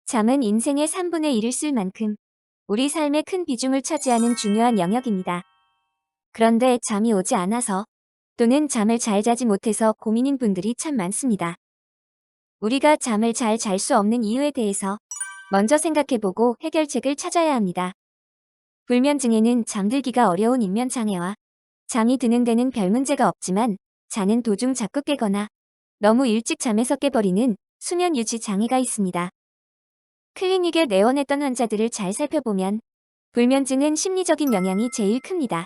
잠은 인생의 3분의 1을 쓸 만큼 우리 삶에 큰 비중을 차지하는 중요한 영역입니다. 그런데 잠이 오지 않아서 또는 잠을 잘 자지 못해서 고민인 분들이 참 많습니다. 우리가 잠을 잘 잘 수 없는 이유에 대해서 먼저 생각해보고 해결책을 찾아야 합니다. 불면증에는 잠들기가 어려운 입면장애와 잠이 드는 데는 별 문제가 없지만 자는 도중 자꾸 깨거나 너무 일찍 잠에서 깨버리는 수면 유지 장애가 있습니다. 클리닉에 내원했던 환자들을 잘 살펴보면 불면증은 심리적인 영향이 제일 큽니다.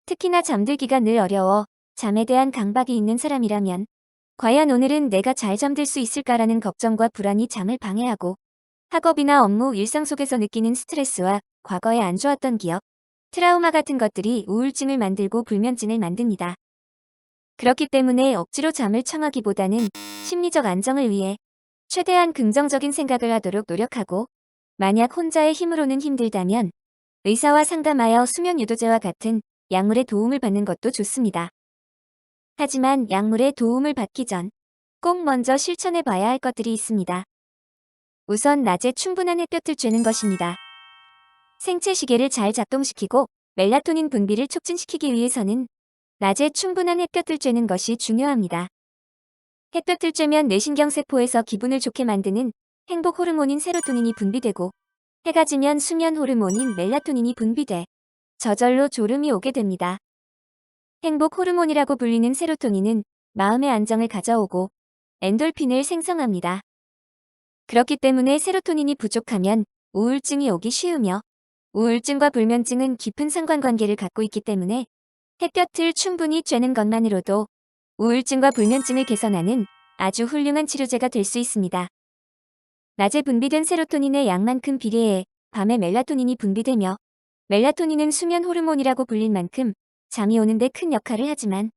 특히나 잠들기가 늘 어려워 잠에 대한 강박이 있는 사람이라면 과연 오늘은 내가 잘 잠들 수 있을까라는 걱정과 불안이 잠을 방해하고 학업이나 업무, 일상 속에서 느끼는 스트레스와 과거에 안 좋았던 기억, 트라우마 같은 것들이 우울증을 만들고 불면증을 만듭니다. 그렇기 때문에 억지로 잠을 청하기보다는 심리적 안정을 위해 최대한 긍정적인 생각을 하도록 노력하고, 만약 혼자의 힘으로는 힘들다면 의사와 상담하여 수면 유도제와 같은 약물의 도움을 받는 것도 좋습니다. 하지만 약물의 도움을 받기 전 꼭 먼저 실천해 봐야 할 것들이 있습니다. 우선 낮에 충분한 햇볕을 쬐는 것입니다. 생체 시계를 잘 작동시키고 멜라토닌 분비를 촉진시키기 위해서는 낮에 충분한 햇볕을 쬐는 것이 중요합니다. 햇볕을 쬐면 뇌신경세포에서 기분을 좋게 만드는 행복 호르몬인 세로토닌이 분비되고, 해가 지면 수면 호르몬인 멜라토닌이 분비돼 저절로 졸음이 오게 됩니다. 행복 호르몬이라고 불리는 세로토닌은 마음의 안정을 가져오고 엔돌핀을 생성합니다. 그렇기 때문에 세로토닌이 부족하면 우울증이 오기 쉬우며, 우울증과 불면증은 깊은 상관관계를 갖고 있기 때문에 햇볕을 충분히 쬐는 것만으로도 우울증과 불면증을 개선하는 아주 훌륭한 치료제가 될 수 있습니다. 낮에 분비된 세로토닌의 양만큼 비례해 밤에 멜라토닌이 분비되며, 멜라토닌은 수면 호르몬이라고 불릴 만큼 잠이 오는데 큰 역할을 하지만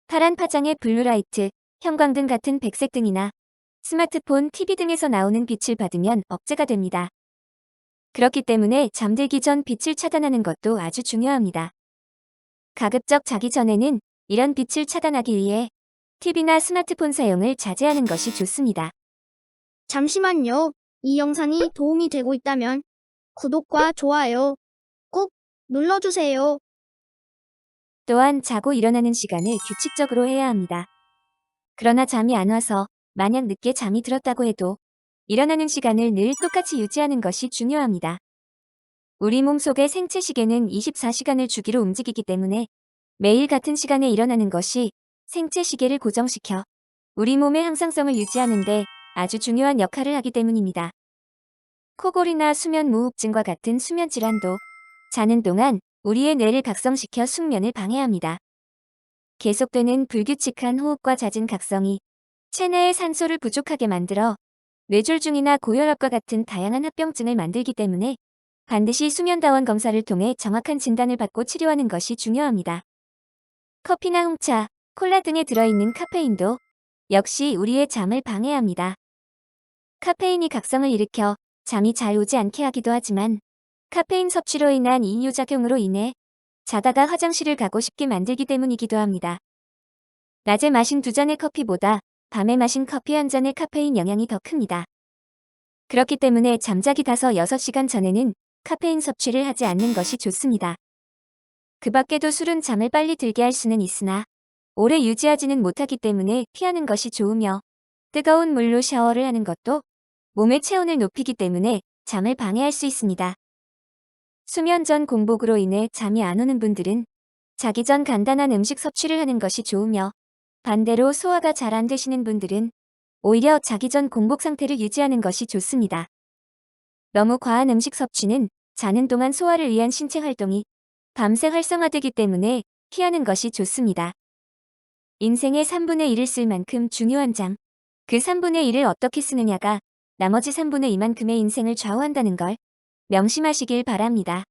파란 파장의 블루라이트, 형광등 같은 백색 등이나 스마트폰, TV 등에서 나오는 빛을 받으면 억제가 됩니다. 그렇기 때문에 잠들기 전 빛을 차단하는 것도 아주 중요합니다. 가급적 자기 전에는 이런 빛을 차단하기 위해 TV나 스마트폰 사용을 자제하는 것이 좋습니다. 잠시만요. 이 영상이 도움이 되고 있다면 구독과 좋아요 꼭 눌러주세요. 또한 자고 일어나는 시간을 규칙적으로 해야 합니다. 그러나 잠이 안 와서 만약 늦게 잠이 들었다고 해도 일어나는 시간을 늘 똑같이 유지하는 것이 중요합니다. 우리 몸속의 생체 시계는 24시간을 주기로 움직이기 때문에 매일 같은 시간에 일어나는 것이 생체 시계를 고정시켜 우리 몸의 항상성을 유지하는 데 아주 중요한 역할을 하기 때문입니다. 코골이나 수면 무호흡증과 같은 수면 질환도 자는 동안 우리의 뇌를 각성시켜 숙면을 방해합니다. 계속되는 불규칙한 호흡과 잦은 각성이 체내의 산소를 부족하게 만들어 뇌졸중이나 고혈압과 같은 다양한 합병증을 만들기 때문에 반드시 수면다원 검사를 통해 정확한 진단을 받고 치료하는 것이 중요합니다. 커피나 홍차, 콜라 등에 들어있는 카페인도 역시 우리의 잠을 방해합니다. 카페인이 각성을 일으켜 잠이 잘 오지 않게 하기도 하지만, 카페인 섭취로 인한 이뇨작용으로 인해 자다가 화장실을 가고 싶게 만들기 때문이기도 합니다. 낮에 마신 2잔의 커피보다 밤에 마신 커피 1잔의 카페인 영향이 더 큽니다. 그렇기 때문에 잠자기 5-6시간 전에는 카페인 섭취를 하지 않는 것이 좋습니다. 그 밖에도 술은 잠을 빨리 들게 할 수는 있으나 오래 유지하지는 못하기 때문에 피하는 것이 좋으며, 뜨거운 물로 샤워를 하는 것도 몸의 체온을 높이기 때문에 잠을 방해할 수 있습니다. 수면 전 공복으로 인해 잠이 안 오는 분들은 자기 전 간단한 음식 섭취를 하는 것이 좋으며, 반대로 소화가 잘 안 되시는 분들은 오히려 자기 전 공복 상태를 유지하는 것이 좋습니다. 너무 과한 음식 섭취는 자는 동안 소화를 위한 신체 활동이 밤새 활성화되기 때문에 피하는 것이 좋습니다. 인생의 3분의 1을 쓸 만큼 중요한 잠, 그 3분의 1을 어떻게 쓰느냐가 나머지 3분의 2만큼의 인생을 좌우한다는 걸 명심하시길 바랍니다.